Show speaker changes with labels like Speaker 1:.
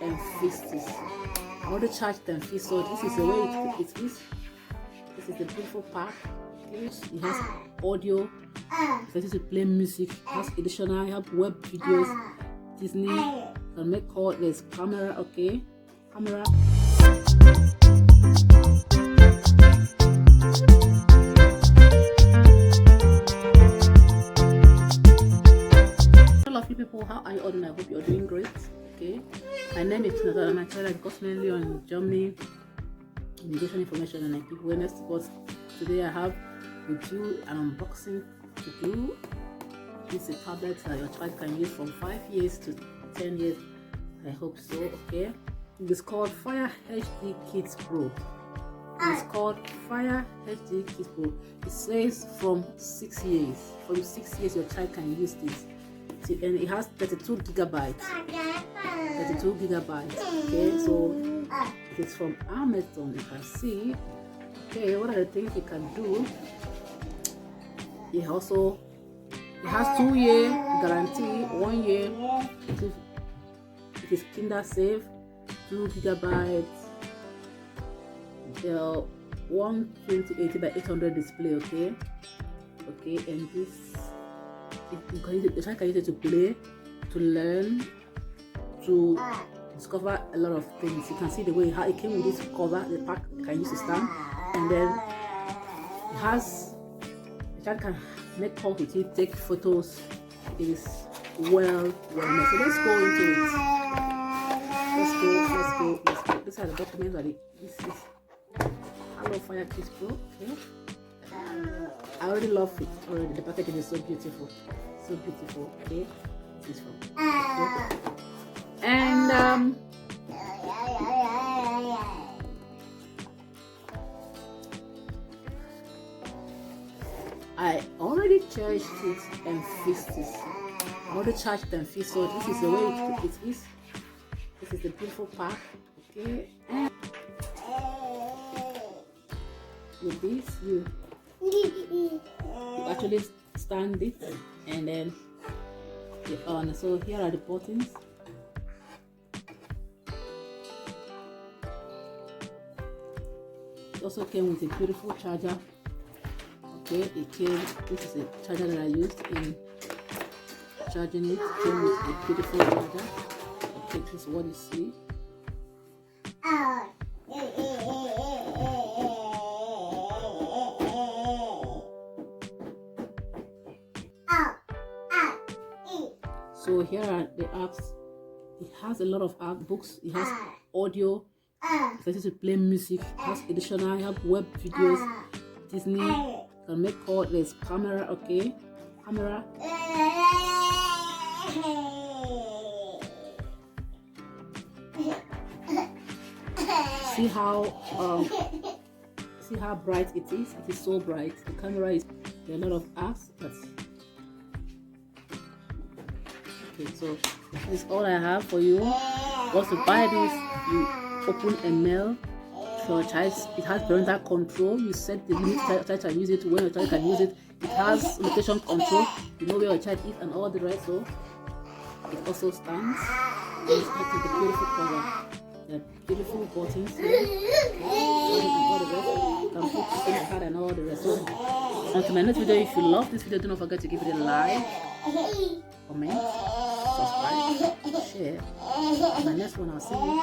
Speaker 1: and fixed. I want to charge them fixed, so this is the way it is. This is the beautiful pack. It has audio, it's to play music, it has additional help web videos, Disney, can make call, there's camera, okay, camera. Hello people, how are you all doing? I hope you're doing great. Okay, my name is Natalia, my channel is mainly on Germany immigration information and I give awareness, but today I have with you an unboxing to do. It's a tablet that your child can use from 5 years to 10 years. I hope so. Okay, it's called FURE HD Kids Pro. It's called FURE HD Kids Pro. It says from 6 years. From 6 years your child can use this. And it has 32 gigabytes. 32 gigabytes. Okay, so it's from Amazon. You can see. Okay, what are the things you can do? It has 2-year guarantee, 1 year. It is kinder safe, 2 gigabytes. The 12080 by 800 display. Okay, and this. The child can use it to play, to learn, to discover a lot of things. You can see the way how it came with this cover, the pack you can use to stand, and then it has, the child can make calls with it, take photos. It is well made. So let's go into it. Let's go. These are the documents that this is Hello FURE Kids Pro. Okay, I already love it already. The packaging is so beautiful. Okay, this is from and I already charged it and fixed it. I want to charge them fixed, so this is the way it is. This is the beautiful pack. Okay, and with this you actually stand it and then you on. So here are the buttons. It also came with a beautiful charger. Okay, this is a charger that I used in charging it. It came with a beautiful charger. Okay, this is what you see. So here are the apps. It has a lot of books. It has audio. It's to play music. It has additional help web videos. Disney can make call. There's camera. Okay, camera. See how bright it is. It is so bright. The camera is. There are a lot of apps. Okay, so this is all I have for you. Once you buy this, you open a mail for your child. It has parental control. You set the limit your child can use it, when your child can use it. It has location control. You know where your child is and all the rest. So it also stands. And it's got the beautiful cover. The beautiful buttons here. And all the rest. You can put the card and all the rest. So until my next video, if you love this video, do not forget to give it a like, comment, subscribe, share. My next one, I'll see you.